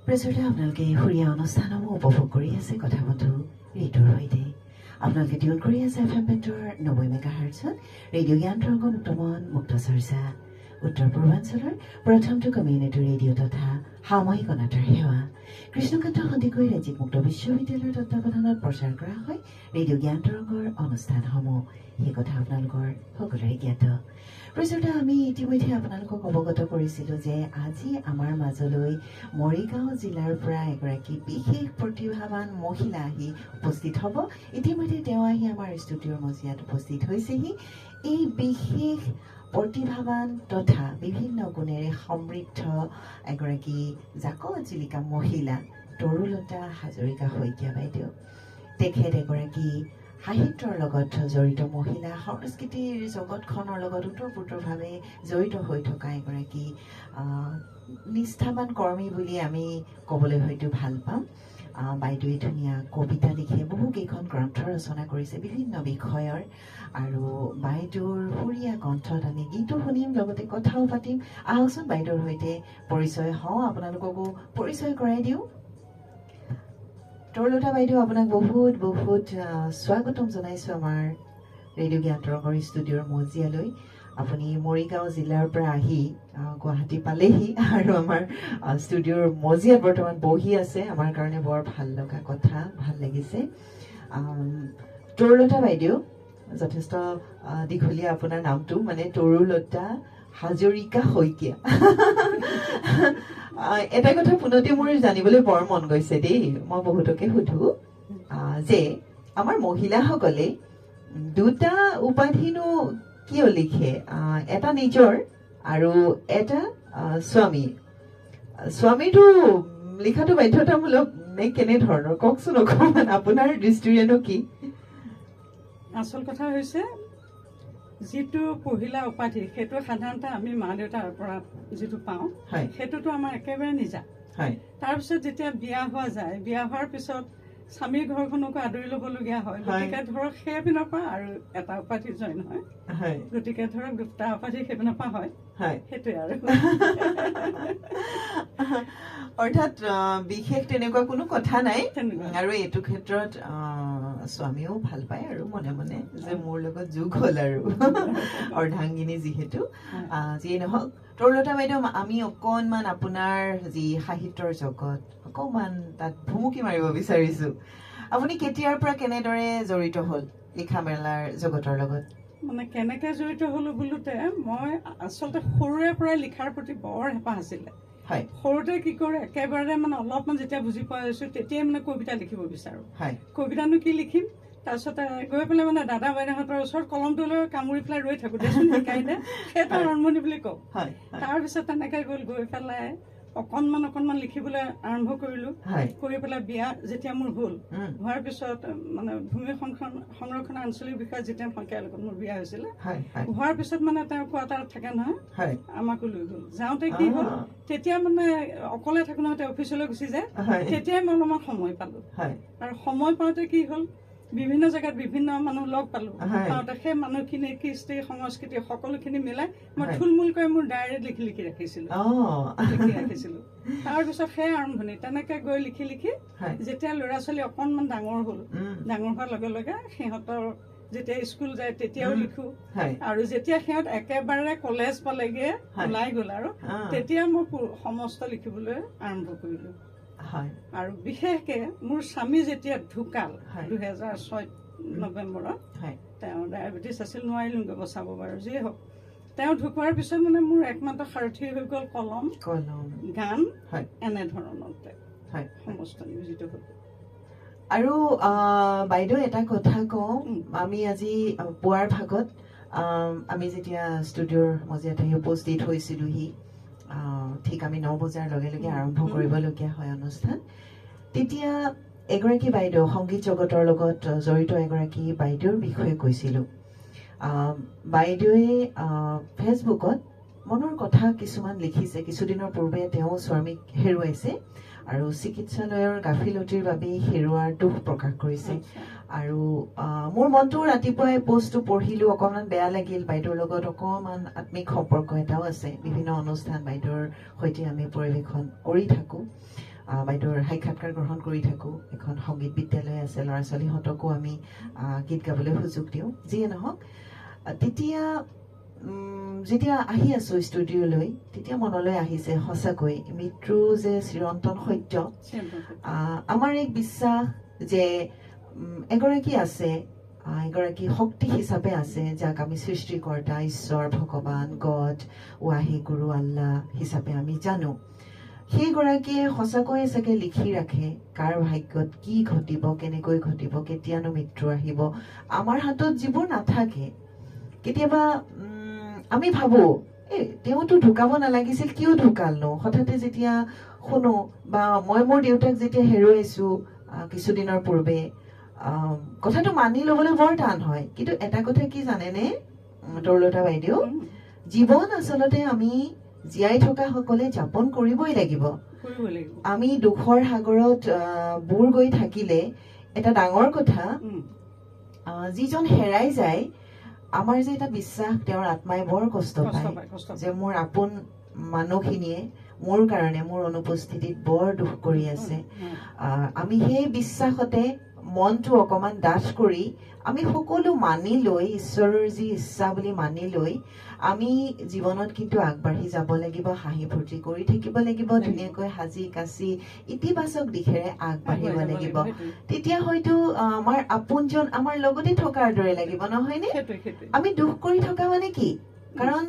প্ৰেছৰতে আপোনালোকে সুৰীয়া অনুষ্ঠানসমূহ উপভোগ কৰি আছে কথা বন্ধু ৰেডিঅ'ৰ সৈতে আপোনালোকে টিউন কৰি আছে FM বেণ্ডৰ 90 মেগাহাৰ্টছত ৰেডিঅ' জ্ঞান তৰংগ মুক্তমন মুক্ত চৰ্চা উত্তৰ পূৰ্বাঞ্চলৰ প্ৰথমটো কমিউনিটি ৰেডিঅ' তথা সামূহিক অনাতাঁৰ সেৱা কৃষ্ণকান্ত সন্দিকৈ ৰাজ্যিক মুক্ত বিশ্ববিদ্যালয়ৰ তত্বাৱধানত প্ৰচাৰ কৰা হয় ৰেডিঅ' জ্ঞান তৰংগৰ অনুষ্ঠানসমূহ সেই কথা আপোনালোকৰ সকলোৰে জ্ঞাত প্ৰেছৰতে আমি ইতিমধ্যে আপোনালোকক অৱগত কৰিছিলোঁ যে আজি আমাৰ মাজলৈ মৰিগাঁও জিলাৰ পৰা এগৰাকী বিশেষ প্ৰতিভাৱান মহিলা আহি উপস্থিত হ'ব ইতিমধ্যে তেওঁ আহি আমাৰ ষ্টুডিঅ'ৰ মজিয়াত উপস্থিত হৈছেহি এই বিশেষ প্ৰতিভাৱান তথা বিভিন্ন গুণেৰে সমৃদ্ধ এগৰাকী জাকত জিলিকা মহিলা তৰুলতা হাজৰিকা শইকীয়া বাইদেউ তেখেত এগৰাকী সাহিত্যৰ লগত জড়িত মহিলা সংস্কৃতিৰ জগতখনৰ লগত ওতঃপ্ৰোতভাৱে জড়িত হৈ থকা এগৰাকী নিষ্ঠাৱান কৰ্মী বুলি আমি ক'বলৈ হয়তো ভাল পাম বাইদেৱে ধুনীয়া কবিতা লিখে বহুকেইখন গ্ৰন্থ ৰচনা কৰিছে বিভিন্ন বিষয়ৰ আৰু বাইদেউৰ সুৰীয়া কণ্ঠত আমি গীতো শুনিম লগতে কথাও পাতিম আহকচোন বাইদেউৰ সৈতে পৰিচয় হওঁ আপোনালোককো পৰিচয় কৰাই দিওঁ তৰুলতা বাইদেউ আপোনাক বহুত বহুত স্বাগতম জনাইছোঁ আমাৰ ৰেডিঅ' জ্ঞান তৰংগৰ ষ্টুডিঅ'ৰ মজিয়ালৈ আপুনি মৰিগাঁও জিলাৰ পৰা আহি গুৱাহাটী পালেহি আৰু আমাৰ ষ্টুডিঅ'ৰ মজিয়াত বৰ্তমান বহি আছে আমাৰ কাৰণে বৰ ভাল লগা কথা ভাল লাগিছে তৰুলতা বাইদেউ যথেষ্ট দীঘলীয়া আপোনাৰ নামটো মানে তৰুলতা হাজৰিকা শইকীয়া এটা কথা পুনতে মোৰ জানিবলৈ বৰ মন গৈছে দেই মই বহুতকে সুধো যে আমাৰ মহিলাসকলে দুটা উপাধিনো কিয় লিখে এটা নিজৰ আৰু এটা স্বামীটো লিখাটো বাধ্যতামূলক নে কেনেধৰণৰ কওকচোন অকণমান আপোনাৰ দৃষ্টিৰেনো কি আচল কথা হৈছে যিটো পহিলা উপাধি সেইটো সাধাৰণতে আমি মা দেউতাৰ পৰা যিটো পাওঁ সেইটোতো আমাৰ একেবাৰে নিজা তাৰপিছত যেতিয়া বিয়া হোৱা যায় বিয়া হোৱাৰ পিছত স্বামীৰ ঘৰখনকো আদৰি ল'বলগীয়া হয় গতিকে ধৰক সেই পিনৰ পৰা আৰু এটা উপাধি জইন হয় গতিকে ধৰক দুটা উপাধি সেই পিনৰ পৰা হয় সেইটোৱে আৰু অৰ্থাৎ বিশেষ তেনেকুৱা কোনো কথা নাই আৰু এইটো ক্ষেত্ৰত স্বামীও ভাল পায় আৰু মনে মনে যে মোৰ লগত যোগ হ'ল আৰু অৰ্ধাংগিনী যিহেতু যিয়ে নহওক তৰুলতা বাইদেউ আমি অকণমান আপোনাৰ যি সাহিত্যৰ জগত অকণমান তাত ভুমুকি মাৰিব বিচাৰিছো আপুনি কেতিয়াৰ পৰা কেনেদৰে জড়িত হ'ল লিখা মেলাৰ জগতৰ লগত মানে কেনেকে জড়িত হলো বোলোতে মই আচলতে সৰুৰে পৰাই লিখাৰ প্ৰতি বৰ হেঁপাহ আছিলে সৰুতে কি কৰে একেবাৰে মানে অলপমান যেতিয়া বুজি পোৱা হৈছো তেতিয়াই মানে কবিতা লিখিব বিচাৰো কবিতানো কি লিখিম তাৰপিছতে গৈ পেলাই মানে দাদা বাইদেউহঁতৰ ওচৰত কলমটো লৈ কামুৰি পেলাই ৰৈ থাকো দেচোন শিকাই দে সেইটো আৰম্ভণি বুলি কওঁ তাৰপিছত তেনেকে গৈ পেলাই অকণমান লিখিবলৈ আৰম্ভ কৰিলো কৰি পেলাই বিয়া যেতিয়া মোৰ হ'ল হোৱাৰ পিছত মানে ভূমি সংৰক্ষণ আঞ্চলিক বিষয়া জিতেন শইকীয়াৰ লগত মোৰ বিয়া হৈছিলে হোৱাৰ পিছত মানে তেওঁ কোৱাৰ্টাৰত থাকে নহয় আমাকো লৈ গ'ল যাওঁতে কি হ'ল তেতিয়া মানে অকলে থাকো নহয় তেওঁ অফিচলৈ গুচি যায় তেতিয়াই মই অলপমান সময় পালো আৰু সময় পাওঁতে কি হ'ল বিভিন্ন জেগাত বিভিন্ন মানুহ লগ পালো পাওঁতে সেই মানুহখিনি কৃষ্টি সংস্কৃতি সকলোখিনি মিলাই মই থুলমূলকৈ মোৰ ডায়েৰীত লিখি ৰাখিছিলো তাৰপিছত সেই আৰম্ভণি তেনেকে গৈ লিখি যেতিয়া ল'ৰা ছোৱালী অকণমান ডাঙৰ হ'ল ডাঙৰ হোৱাৰ লগে লগে সিহঁতৰ যেতিয়া স্কুল যায় তেতিয়াও লিখো আৰু যেতিয়া সিহঁত একেবাৰে কলেজ পালেগে ওলাই গ'ল আৰু তেতিয়া মই সমস্ত লিখিবলৈ আৰম্ভ কৰিলো আৰু বিশেষকে মোৰ স্বামী যেতিয়া ঢুকাল 2006 নৱেম্বৰত তেওঁ ডায়েবেটিছ আছিল নোৱাৰিলোগৈ বচাব বাৰু যিয়ে হওক তেওঁ ঢুকোৱাৰ পিছত মানে মোৰ একমাত্ৰ সাৰথি হৈ গ'ল কলম গান এনেধৰণতে সমস্ত নিয়োজিত হৈ গ'ল আৰু বাইদেউ এটা কথা কওঁ আমি আজি পুৱাৰ ভাগত আমি যেতিয়া ষ্টুডিঅ'ৰ মজিয়াত আহি উপস্থিত হৈছিলোহি ঠিক আমি 9 বজাৰ লগে লগে আৰম্ভ কৰিবলগীয়া হয় অনুষ্ঠান তেতিয়া এগৰাকী বাইদেউ সংগীত জগতৰ লগত জড়িত এগৰাকী বাইদেউৰ বিষয়ে কৈছিলোঁ বাইদেৱে ফেচবুকত মনৰ কথা কিছুমান লিখিছে কিছুদিনৰ পূৰ্বে তেওঁ স্বামীক হেৰুৱাইছে আৰু চিকিৎসালয়ৰ গাফিলতিৰ বাবে হেৰুৱাৰ দুখ প্ৰকাশ কৰিছে আৰু মোৰ মনটো ৰাতিপুৱাই পোষ্টটো পঢ়িলো অকণমান বেয়া লাগিল বাইদেউৰ লগত অকণমান আত্মিক সম্পৰ্ক এটাও আছে বিভিন্ন অনুষ্ঠান বাইদেউৰ সৈতে আমি পৰিৱেশন কৰি থাকোঁ বাইদেউৰ সাক্ষাৎকাৰ গ্ৰহণ কৰি থাকোঁ। এখন সংগীত বিদ্যালয় আছে, ল'ৰা ছোৱালীহঁতকো আমি গীত গাবলৈ সুযোগ দিওঁ। যিয়ে নহওক, তেতিয়া যেতিয়া আহি আছোঁ ষ্টুডিঅ'লৈ, তেতিয়া মনলৈ আহিছে সঁচাকৈ মৃত্যু যে চিৰন্তন সত্য। আমাৰ এক বিশ্বাস যে এগৰাকী আছে, এগৰাকী শক্তি হিচাপে আছে, যাক আমি সৃষ্টিকৰ্তা, ঈশ্বৰ, ভগৱান, গড, ৱাহি গুৰু, আল্লাহ হিচাপে আমি জানো। সেইগৰাকীয়ে সঁচাকৈয়ে চাগে লিখি ৰাখে কাৰ ভাগ্যত কি ঘটিব, কেনেকৈ ঘটিব, কেতিয়ানো মৃত্যু আহিব। আমাৰ হাতত যিবোৰ নাথাকে, কেতিয়াবা আমি ভাবো তেওঁতো ঢুকাব নালাগিছিল, কিয় ঢুকালনো? হঠাতে যেতিয়া শুনো, বা মই মোৰ দেউতাক যেতিয়া হেৰুৱাইছো কিছুদিনৰ পূৰ্বে, কথাটো মানি ল'বলৈ বৰ টান হয়। কিন্তু এটা কথা কি জানেনে তৰুলতা বাইদেউ, জীৱন আচলতে আমি জীয়াই থকা সকলে যাপন কৰিবই লাগিব। আমি দুখৰ সাগৰত বুৰ গৈ থাকিলে এটা ডাঙৰ কথা, যিজন হেৰাই যায়, আমাৰ যে এটা বিশ্বাস, তেওঁৰ আত্মাই বৰ কষ্ট পায় যে মোৰ আপোন মানুহখিনিয়ে মোৰ কাৰণে মোৰ অনুপস্থিতিত বৰ দুখ কৰি আছে। আমি সেই বিশ্বাসতে মনটো অকমান ডাঠ কৰি আমি সকলো মানি লৈ, ঈশ্বৰৰ যি ইচ্ছা বুলি মানি লৈ আমি জীৱনত কিন্তু আগবাঢ়ি যাব লাগিব, হাঁহি ফূৰ্তি কৰি থাকিব লাগিব, ধুনীয়াকৈ সাজি কাচি ইতিবাচক দিশেৰে আগবাঢ়িব লাগিব। তেতিয়া হয়তো আমাৰ আপোনজন আমাৰ লগতে থকাৰ দৰে লাগিব, নহয়নে? আমি দুখ কৰি থকা মানে কি? কাৰণ